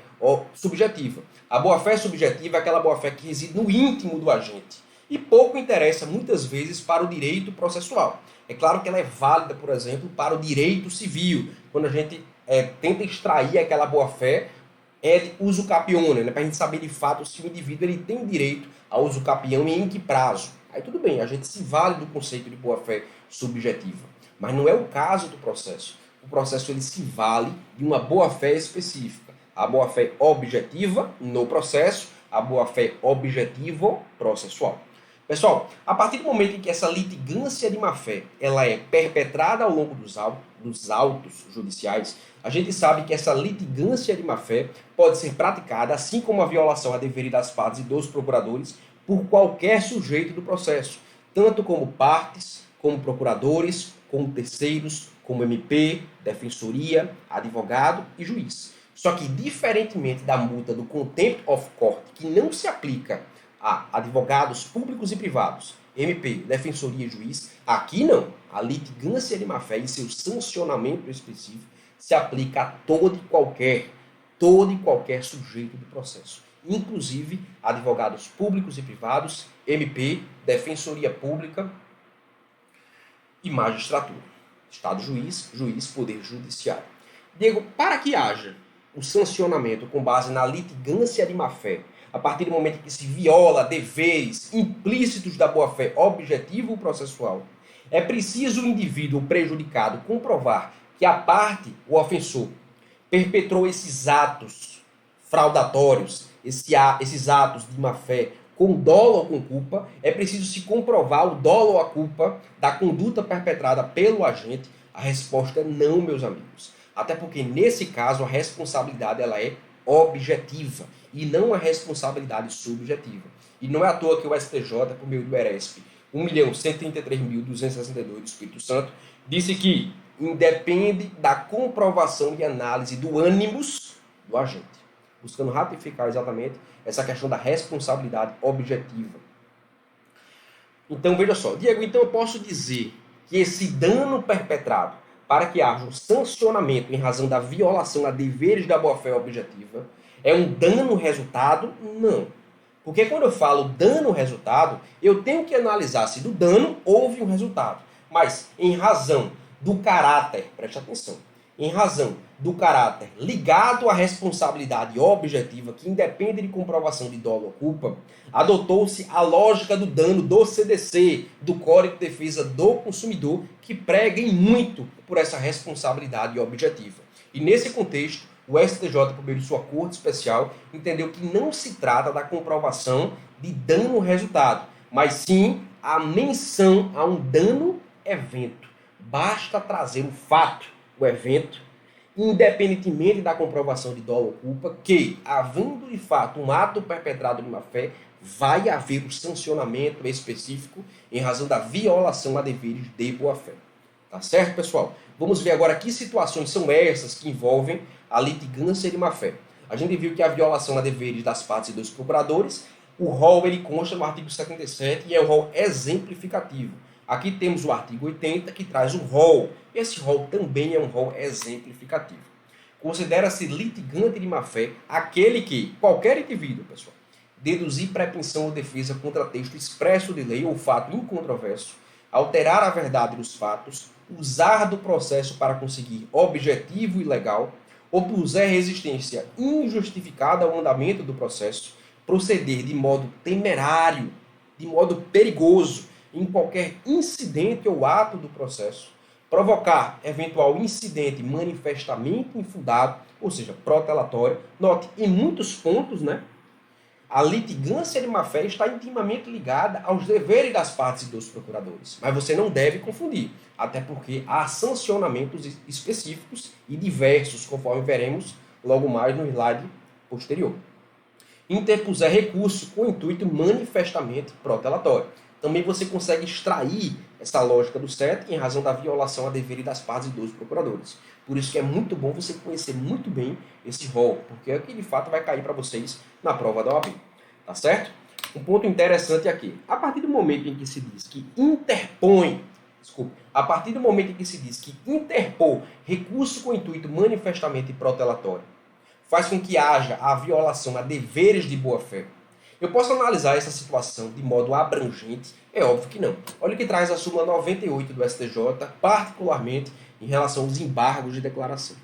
Speaker 1: subjetiva. A boa-fé subjetiva é aquela boa-fé que reside no íntimo do agente e pouco interessa, muitas vezes, para o direito processual. É claro que ela é válida, por exemplo, para o direito civil, quando a gente tenta extrair aquela boa-fé de uso capione, né, para a gente saber de fato se o indivíduo ele tem direito a uso capião e em que prazo. Aí tudo bem, a gente se vale do conceito de boa-fé subjetiva. Mas não é o caso do processo. O processo ele se vale de uma boa-fé específica. A boa-fé objetiva no processo, a boa-fé objetivo processual. Pessoal, a partir do momento em que essa litigância de má-fé ela é perpetrada ao longo dos autos judiciais, a gente sabe que essa litigância de má-fé pode ser praticada, assim como a violação a deveres das partes e dos procuradores, por qualquer sujeito do processo, tanto como partes, como procuradores, como terceiros, como MP, defensoria, advogado e juiz. Só que, diferentemente da multa do contempt of court, que não se aplica a advogados públicos e privados, MP, defensoria e juiz, aqui não. A litigância de má-fé e seu sancionamento específico se aplica a todo e qualquer sujeito do processo, inclusive advogados públicos e privados, MP, defensoria pública e magistratura. Estado juiz, juiz, poder judiciário. Diego, para que haja o sancionamento com base na litigância de má-fé, a partir do momento em que se viola deveres implícitos da boa-fé objetiva ou processual, é preciso o indivíduo prejudicado comprovar que a parte, o ofensor, perpetrou esses atos fraudatórios, esses atos de má-fé com dolo ou com culpa, é preciso se comprovar o dolo ou a culpa da conduta perpetrada pelo agente. A resposta é não, meus amigos. Até porque, nesse caso, a responsabilidade ela é objetiva e não a responsabilidade subjetiva. E não é à toa que o STJ, por meio do ERESP 1.133.262 do Espírito Santo, disse que independe da comprovação e análise do ânimos do agente, buscando ratificar exatamente essa questão da responsabilidade objetiva. Então, veja só, Diego, então eu posso dizer que esse dano perpetrado para que haja um sancionamento em razão da violação a deveres da boa-fé objetiva é um dano resultado? Não. Porque quando eu falo dano resultado, eu tenho que analisar se do dano houve um resultado. Mas em razão do caráter, preste atenção, em razão do caráter ligado à responsabilidade objetiva, que independe de comprovação de dolo ou culpa, adotou-se a lógica do dano do CDC, do Código de Defesa do Consumidor, que prega em muito por essa responsabilidade objetiva. E nesse contexto, o STJ, por meio de sua Corte Especial, entendeu que não se trata da comprovação de dano-resultado, mas sim a menção a um dano-evento. Basta trazer o fato, o evento, independentemente da comprovação de dolo ou culpa, que, havendo de fato um ato perpetrado de má-fé, vai haver o sancionamento específico em razão da violação a deveres de boa-fé. Tá certo, pessoal? Vamos ver agora que situações são essas que envolvem a litigância de má-fé. A gente viu que a violação a deveres das partes e dos procuradores, o rol ele consta no artigo 77 e é o rol exemplificativo. Aqui temos o artigo 80 que traz o rol. Esse rol também é um rol exemplificativo. Considera-se litigante de má-fé aquele que, qualquer indivíduo, pessoal, deduzir pretensão ou defesa contra texto expresso de lei ou fato incontroverso, alterar a verdade dos fatos, usar do processo para conseguir objetivo ilegal, opuser resistência injustificada ao andamento do processo, proceder de modo temerário, de modo perigoso, em qualquer incidente ou ato do processo, provocar eventual incidente manifestamente infundado, ou seja, protelatório. Note, em muitos pontos, a litigância de má-fé está intimamente ligada aos deveres das partes e dos procuradores. Mas você não deve confundir, até porque há sancionamentos específicos e diversos, conforme veremos logo mais no slide posterior. Interpuser recurso com intuito manifestamente protelatório. Também você consegue extrair essa lógica do CET em razão da violação a deveres das partes e dos procuradores. Por isso que é muito bom você conhecer muito bem esse rol, porque é o que de fato vai cair para vocês na prova da OAB. Tá certo? Um ponto interessante aqui. A partir do momento em que se diz que a partir do momento em que se diz que interpor recurso com intuito manifestamente protelatório faz com que haja a violação a deveres de boa-fé, eu posso analisar essa situação de modo abrangente? É óbvio que não. Olha o que traz a súmula 98 do STJ, particularmente em relação aos embargos de declaração.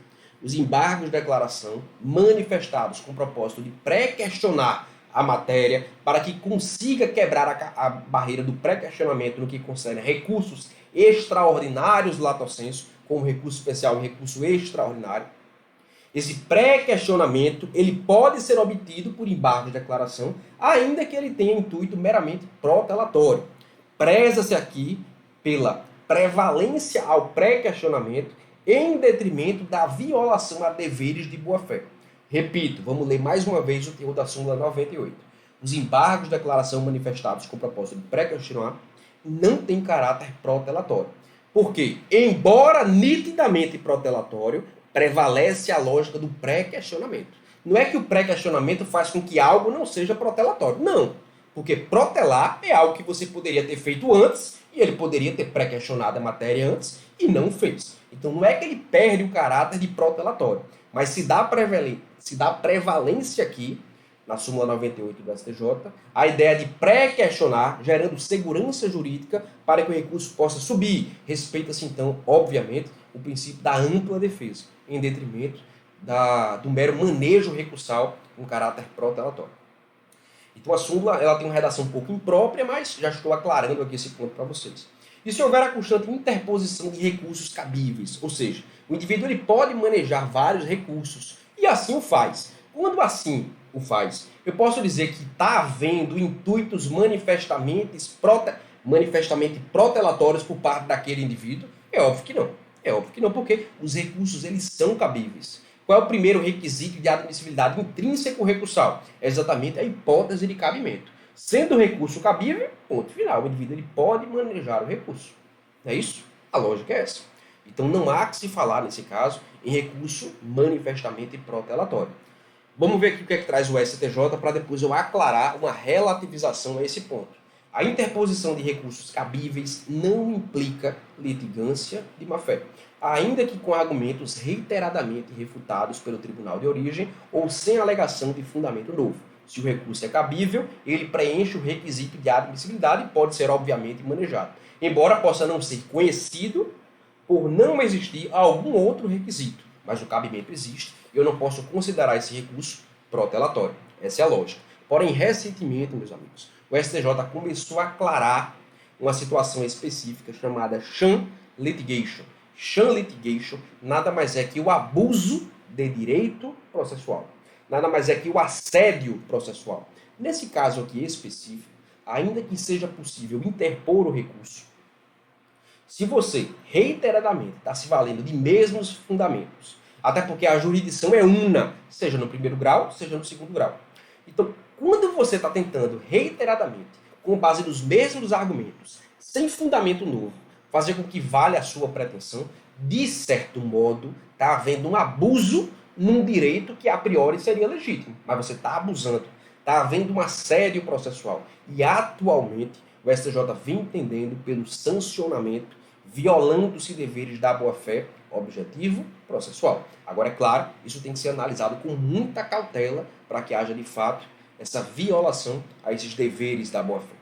Speaker 1: Os embargos de declaração manifestados com o propósito de pré-questionar a matéria para que consiga quebrar a barreira do pré-questionamento no que concerne recursos extraordinários lato sensu, como recurso especial e recurso extraordinário. Esse pré-questionamento ele pode ser obtido por embargo de declaração, ainda que ele tenha intuito meramente protelatório. Preza-se aqui pela prevalência ao pré-questionamento em detrimento da violação a deveres de boa-fé. Repito, vamos ler mais uma vez o teor da súmula 98. Os embargos de declaração manifestados com o propósito de pré-questionar não têm caráter protelatório. Porque, embora nitidamente protelatório, prevalece a lógica do pré-questionamento. Não é que o pré-questionamento faz com que algo não seja protelatório. Não. Porque protelar é algo que você poderia ter feito antes, e ele poderia ter pré-questionado a matéria antes, e não fez. Então não é que ele perde o caráter de protelatório, mas se dá prevalência aqui, na súmula 98 do STJ, a ideia de pré-questionar, gerando segurança jurídica para que o recurso possa subir. Respeita-se, então, obviamente, o princípio da ampla defesa, em detrimento do mero manejo recursal com caráter protelatório. Então a súmula ela tem uma redação um pouco imprópria, mas já estou aclarando aqui esse ponto para vocês. E se houver a constante interposição de recursos cabíveis, ou seja, o indivíduo ele pode manejar vários recursos, e assim o faz. Quando assim o faz, eu posso dizer que está havendo intuitos manifestamente protelatórios por parte daquele indivíduo? É óbvio que não. É óbvio que não, porque os recursos eles são cabíveis. Qual é o primeiro requisito de admissibilidade intrínseco recursal? É exatamente a hipótese de cabimento. Sendo o recurso cabível, ponto final. O indivíduo ele pode manejar o recurso. Não é isso? A lógica é essa. Então não há que se falar, nesse caso, em recurso manifestamente protelatório. Vamos ver aqui o que é que traz o STJ para depois eu aclarar uma relativização a esse ponto. A interposição de recursos cabíveis não implica litigância de má-fé, ainda que com argumentos reiteradamente refutados pelo tribunal de origem ou sem alegação de fundamento novo. Se o recurso é cabível, ele preenche o requisito de admissibilidade e pode ser, obviamente, manejado, embora possa não ser conhecido por não existir algum outro requisito. Mas o cabimento existe e eu não posso considerar esse recurso protelatório. Essa é a lógica. Porém, recentemente, meus amigos, o STJ começou a aclarar uma situação específica chamada sham litigation. Sham litigation nada mais é que o abuso de direito processual. Nada mais é que o assédio processual. Nesse caso aqui específico, ainda que seja possível interpor o recurso, se você reiteradamente está se valendo de mesmos fundamentos, até porque a jurisdição é una, seja no primeiro grau, seja no segundo grau. Então, quando você está tentando reiteradamente, com base nos mesmos argumentos, sem fundamento novo, fazer com que valha a sua pretensão, de certo modo, está havendo um abuso num direito que a priori seria legítimo, mas você está abusando. Está havendo um assédio processual. E atualmente o STJ vem entendendo pelo sancionamento, violando-se deveres da boa-fé, objetivo, processual. Agora, é claro, isso tem que ser analisado com muita cautela para que haja, de fato, essa violação a esses deveres da boa-fé.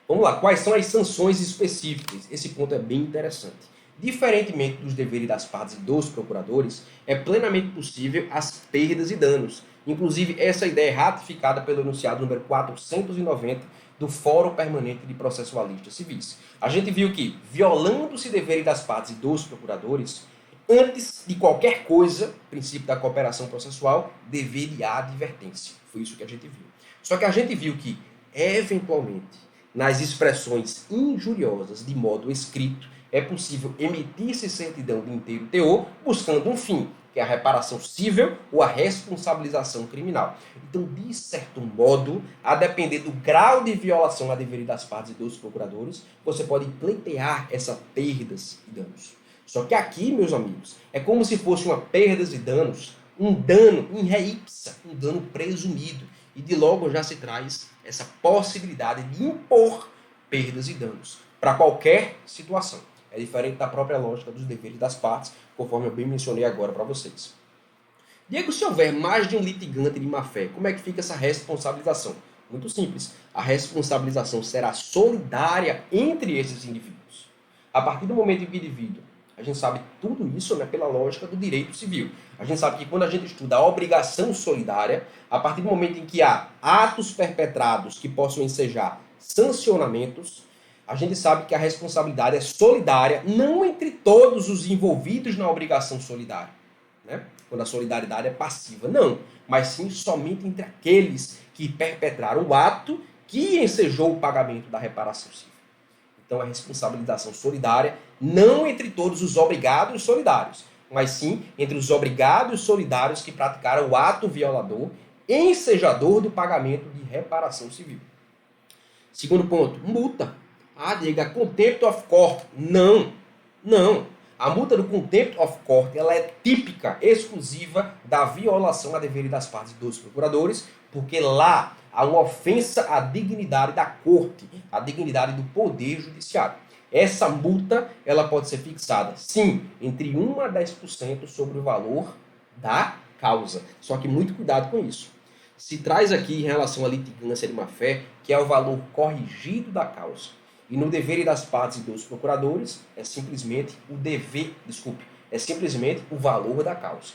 Speaker 1: Vamos lá, quais são as sanções específicas? Esse ponto é bem interessante. Diferentemente dos deveres das partes e dos procuradores, é plenamente possível as perdas e danos. Inclusive, essa ideia é ratificada pelo enunciado número 490 do Fórum Permanente de Processualistas Civis. A gente viu que, violando-se deveres das partes e dos procuradores, antes de qualquer coisa, princípio da cooperação processual, deveria advertência. Foi isso que a gente viu. Só que a gente viu que, eventualmente, nas expressões injuriosas de modo escrito, é possível emitir-se certidão de inteiro teor, buscando um fim, que é a reparação cível ou a responsabilização criminal. Então, de certo modo, a depender do grau de violação a dever das partes e dos procuradores, você pode pleitear essas perdas e danos. Só que aqui, meus amigos, é como se fosse uma perdas e danos, um dano in re ipsa, um dano presumido. E de logo já se traz essa possibilidade de impor perdas e danos para qualquer situação. É diferente da própria lógica dos deveres das partes, conforme eu bem mencionei agora para vocês. Diego, se houver mais de um litigante de má-fé, como é que fica essa responsabilização? Muito simples. A responsabilização será solidária entre esses indivíduos. A partir do momento em que o indivíduo, a gente sabe tudo isso, né, pela lógica do direito civil. A gente sabe que quando a gente estuda a obrigação solidária, a partir do momento em que há atos perpetrados que possam ensejar sancionamentos, a gente sabe que a responsabilidade é solidária, não entre todos os envolvidos na obrigação solidária. né? Quando a solidariedade é passiva. Não, mas sim somente entre aqueles que perpetraram o ato que ensejou o pagamento da reparação civil. Então, a responsabilização solidária não entre todos os obrigados solidários, mas sim entre os obrigados solidários que praticaram o ato violador ensejador do pagamento de reparação civil. Segundo ponto, multa. Ah, Diego, a contempt of court. Não, não. A multa do contempt of court ela é típica, exclusiva da violação a deveres das partes dos procuradores, porque lá há uma ofensa à dignidade da corte, à dignidade do poder judiciário. Essa multa ela pode ser fixada, sim, entre 1 a 10% sobre o valor da causa. Só que muito cuidado com isso. Se traz aqui em relação à litigância de má-fé, que é o valor corrigido da causa. E no dever das partes e dos procuradores, é simplesmente o valor da causa.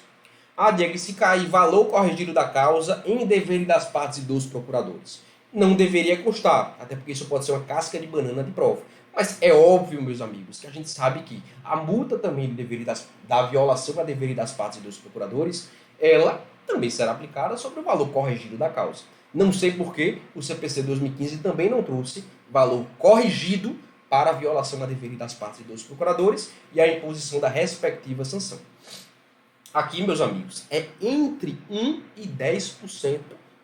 Speaker 1: Ah, Diego, se cair valor corrigido da causa em dever das partes e dos procuradores, não deveria constar, até porque isso pode ser uma casca de banana de prova. Mas é óbvio, meus amigos, que a gente sabe que a multa também da violação a dever das partes e dos procuradores, ela também será aplicada sobre o valor corrigido da causa. Não sei por que o CPC 2015 também não trouxe valor corrigido para a violação a dever das partes e dos procuradores e a imposição da respectiva sanção. Aqui, meus amigos, é entre 1 e 10%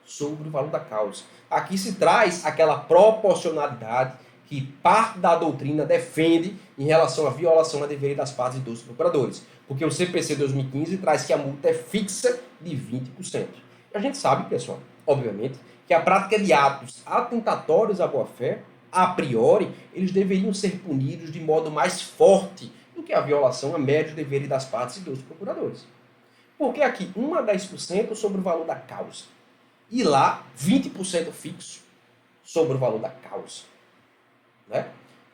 Speaker 1: sobre o valor da causa. Aqui se traz aquela proporcionalidade que parte da doutrina defende em relação à violação a dever das partes e dos procuradores. Porque o CPC 2015 traz que a multa é fixa de 20%. E a gente sabe, pessoal, obviamente, que a prática de atos atentatórios à boa-fé, a priori, eles deveriam ser punidos de modo mais forte do que a violação a médios deveres das partes e dos procuradores. Porque aqui 1 a 10% sobre o valor da causa. E lá 20% fixo sobre o valor da causa. Né?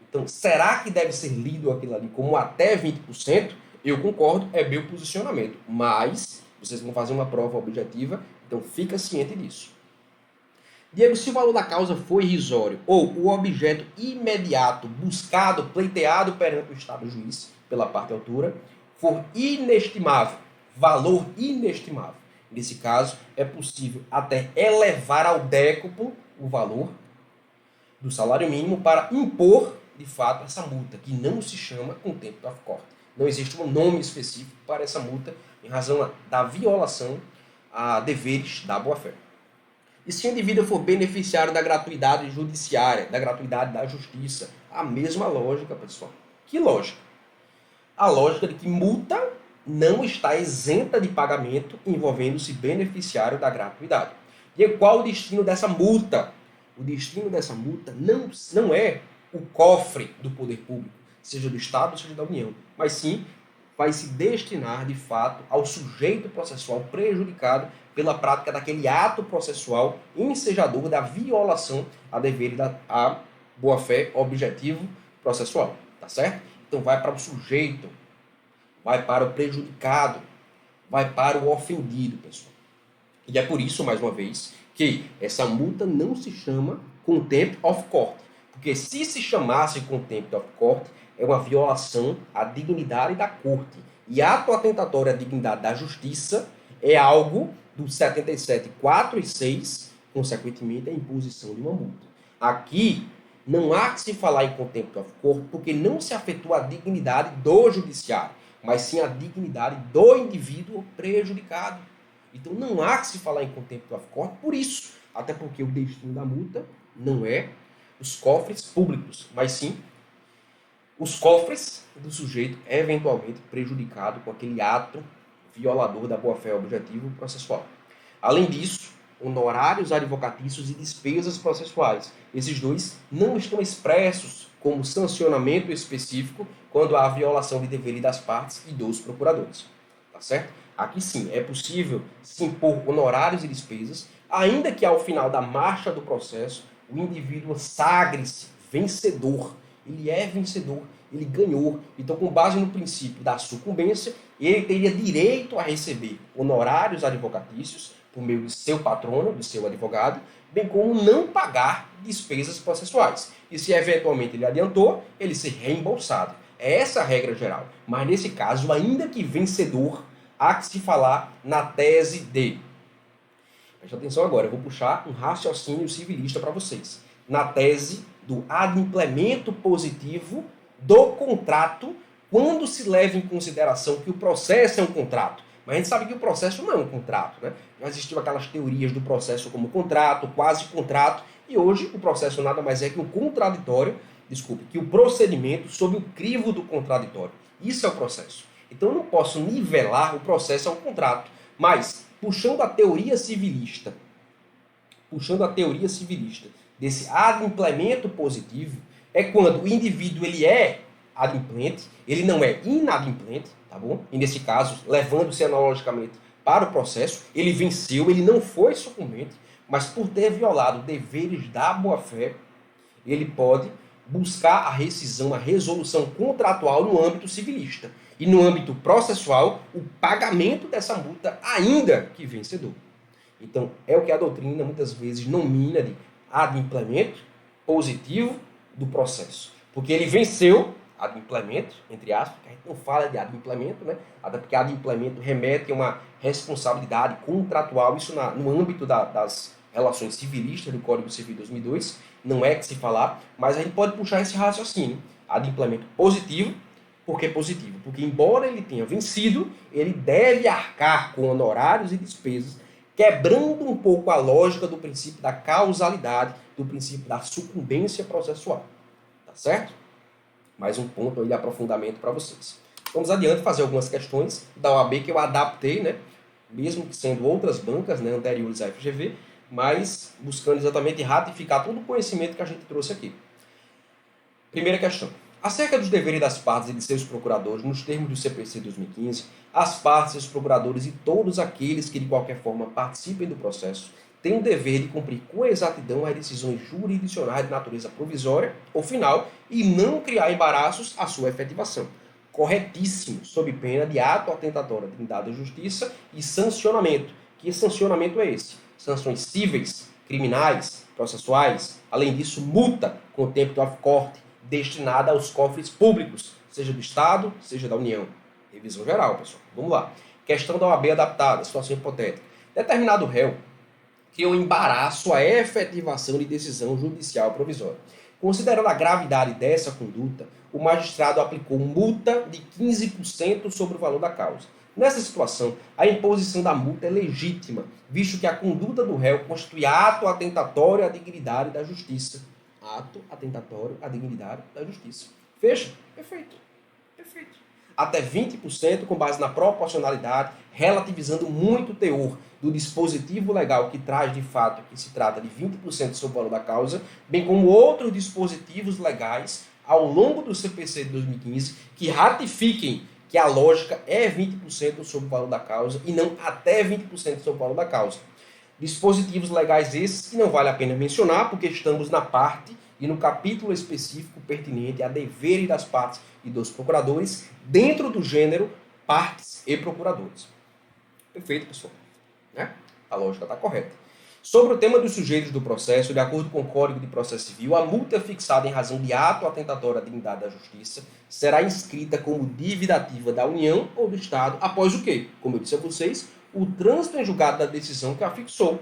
Speaker 1: Então, será que deve ser lido aquilo ali como até 20%? Eu concordo, é meu posicionamento. Mas vocês vão fazer uma prova objetiva, então fica ciente disso. Diego, se o valor da causa for irrisório ou o objeto imediato, buscado, pleiteado perante o Estado juiz, pela parte autora, for inestimável, valor inestimável. Nesse caso, é possível até elevar ao décuplo o valor do salário mínimo para impor, de fato, essa multa, que não se chama contempt of court. Não existe um nome específico para essa multa em razão da violação a deveres da boa-fé. E se o indivíduo for beneficiário da gratuidade judiciária, da gratuidade da justiça, a mesma lógica, pessoal. Que lógica? A lógica de que multa não está isenta de pagamento envolvendo-se beneficiário da gratuidade. E qual o destino dessa multa? O destino dessa multa não é o cofre do poder público, seja do Estado, seja da União, mas sim vai se destinar, de fato, ao sujeito processual prejudicado pela prática daquele ato processual ensejador da violação a dever da boa-fé objetivo processual, tá certo? Então vai para o sujeito, vai para o prejudicado, vai para o ofendido, pessoal. E é por isso, mais uma vez, que essa multa não se chama contempt of court. Porque se chamasse contempt of court, é uma violação à dignidade da corte. E ato atentatório à dignidade da justiça é algo do 77.4 e 6, consequentemente, a imposição de uma multa. Aqui, não há que se falar em contempt of court porque não se afetou a dignidade do judiciário, mas sim a dignidade do indivíduo prejudicado. Então não há que se falar em contempt of court por isso, até porque o destino da multa não é os cofres públicos, mas sim os cofres do sujeito eventualmente prejudicado com aquele ato violador da boa-fé objetivo processual. Além disso, honorários advocatícios e despesas processuais. Esses dois não estão expressos como sancionamento específico quando há violação de dever das partes e dos procuradores. Tá certo? Aqui sim, é possível se impor honorários e despesas, ainda que ao final da marcha do processo, o indivíduo sagre-se vencedor. Ele é vencedor, ele ganhou. Então, com base no princípio da sucumbência, ele teria direito a receber honorários advocatícios por meio de seu patrono, de seu advogado, bem como não pagar despesas processuais. E se eventualmente ele adiantou, ele ser reembolsado. É essa a regra geral. Mas nesse caso, ainda que vencedor, há que se falar na tese de... Preste atenção agora, eu vou puxar um raciocínio civilista para vocês. Na tese do adimplemento positivo do contrato, quando se leva em consideração que o processo é um contrato. Mas a gente sabe que o processo não é um contrato, né? Já existiu aquelas teorias do processo como contrato, quase contrato, e hoje o processo nada mais é que um contraditório, que o procedimento sob o crivo do contraditório. Isso é o processo. Então eu não posso nivelar o processo a um contrato, mas puxando a teoria civilista desse adimplemento positivo, é quando o indivíduo ele é adimplente, ele não é inadimplente, tá bom? E nesse caso, levando-se analogicamente para o processo, ele venceu, ele não foi sucumbente, mas por ter violado deveres da boa-fé, ele pode buscar a rescisão, a resolução contratual no âmbito civilista. E no âmbito processual, o pagamento dessa multa, ainda que vencedor. Então, é o que a doutrina muitas vezes nomina de adimplemento positivo do processo. Porque ele venceu, adimplemento, entre aspas, que a gente não fala de adimplemento, né? Até porque adimplemento remete a uma responsabilidade contratual, isso no âmbito das relações civilistas do Código Civil de 2002, não é que se falar, mas a gente pode puxar esse raciocínio. Adimplemento positivo, por que positivo? Porque embora ele tenha vencido, ele deve arcar com honorários e despesas, quebrando um pouco a lógica do princípio da causalidade, do princípio da sucumbência processual. Tá certo? Mais um ponto aí de aprofundamento para vocês. Vamos adiante fazer algumas questões da OAB que eu adaptei, né? Mesmo que sendo outras bancas, né, anteriores à FGV, mas buscando exatamente ratificar todo o conhecimento que a gente trouxe aqui. Primeira questão. Acerca dos deveres das partes e de seus procuradores, nos termos do CPC 2015, as partes, seus procuradores e todos aqueles que de qualquer forma participem do processo têm o dever de cumprir com exatidão as decisões jurisdicionais de natureza provisória ou final e não criar embaraços à sua efetivação. Corretíssimo, sob pena de ato atentatório à dignidade da justiça e sancionamento. Que sancionamento é esse? Sanções cíveis, criminais, processuais. Além disso, multa, contempt of court, destinada aos cofres públicos, seja do Estado, seja da União. Revisão geral, pessoal. Vamos lá. Questão da OAB adaptada, situação hipotética. Determinado réu criou embaraço à efetivação de decisão judicial provisória. Considerando a gravidade dessa conduta, o magistrado aplicou multa de 15% sobre o valor da causa. Nessa situação, a imposição da multa é legítima, visto que a conduta do réu constitui ato atentatório à dignidade da justiça. Ato atentatório à dignidade da justiça. Fecha? Perfeito. Perfeito. Até 20% com base na proporcionalidade, relativizando muito o teor do dispositivo legal que traz de fato que se trata de 20% sobre o valor da causa, bem como outros dispositivos legais ao longo do CPC de 2015 que ratifiquem que a lógica é 20% sobre o valor da causa e não até 20% sobre o valor da causa. Dispositivos legais esses que não vale a pena mencionar, porque estamos na parte e no capítulo específico pertinente a deveres das partes e dos procuradores dentro do gênero partes e procuradores. Perfeito, pessoal. Né? A lógica está correta. Sobre o tema dos sujeitos do processo, de acordo com o Código de Processo Civil, a multa fixada em razão de ato atentatório à dignidade da justiça será inscrita como dívida ativa da União ou do Estado após o quê? Como eu disse a vocês, o trânsito em julgado da decisão que a fixou.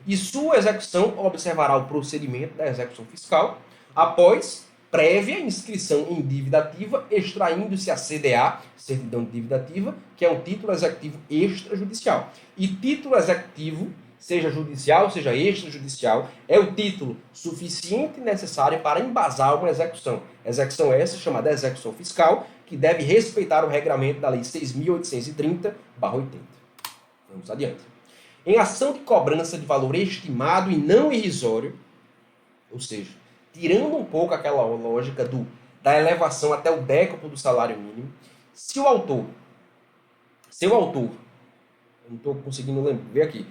Speaker 1: E sua execução observará o procedimento da execução fiscal após prévia inscrição em dívida ativa, extraindo-se a CDA, certidão de dívida ativa, que é um título executivo extrajudicial. E título executivo, seja judicial, seja extrajudicial, é o título suficiente e necessário para embasar uma execução. Execução essa chamada execução fiscal, que deve respeitar o regramento da Lei 6.830/80. Vamos adiante. Em ação de cobrança de valor estimado e não irrisório, ou seja, tirando um pouco aquela lógica da elevação até o décuplo do salário mínimo, seu autor, eu não estou conseguindo ver aqui,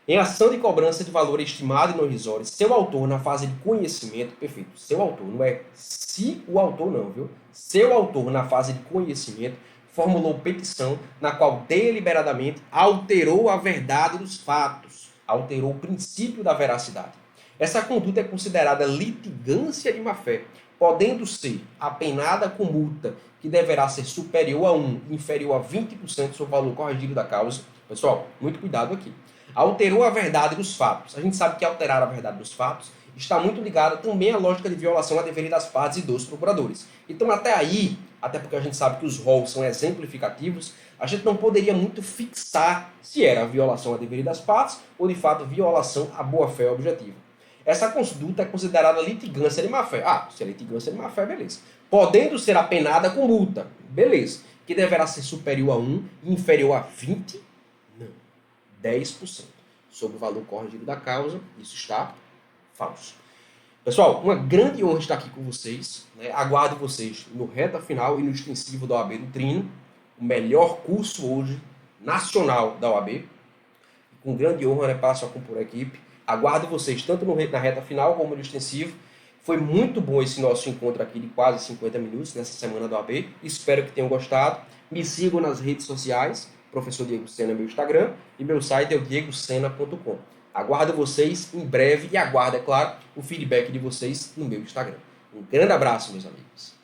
Speaker 1: em ação de cobrança de valor estimado e não irrisório, seu autor na fase de conhecimento, perfeito, seu autor, não é se o autor não, viu? Seu autor na fase de conhecimento formulou petição na qual deliberadamente alterou a verdade dos fatos, alterou o princípio da veracidade. Essa conduta é considerada litigância de má-fé, podendo ser apenada com multa que deverá ser superior a 1 e inferior a 20% sobre o valor corrigido da causa. Pessoal, muito cuidado aqui. Alterou a verdade dos fatos. A gente sabe que alterar a verdade dos fatos está muito ligada também à lógica de violação a dever das partes e dos procuradores. Então, até aí, até porque a gente sabe que os rolos são exemplificativos, a gente não poderia muito fixar se era violação a dever das partes ou, de fato, violação à boa-fé objetiva. Essa conduta é considerada litigância de má-fé. Ah, se é litigância de má-fé, beleza. Podendo ser apenada com multa, beleza. Que deverá ser superior a 1 e inferior a 20%, não, 10% sobre o valor corrigido da causa. Isso está falso. Pessoal, uma grande honra estar aqui com vocês. Né? Aguardo vocês no reta final e no extensivo da OAB do Trino, o melhor curso hoje nacional da OAB. Com grande honra, né, passo a compor a equipe. Aguardo vocês tanto na reta final como no extensivo. Foi muito bom esse nosso encontro aqui de quase 50 minutos nessa semana da OAB. Espero que tenham gostado. Me sigam nas redes sociais, Professor Diego Sena, meu Instagram, e meu site é o diegosena.com. Aguardo vocês em breve e aguardo, é claro, o feedback de vocês no meu Instagram. Um grande abraço, meus amigos.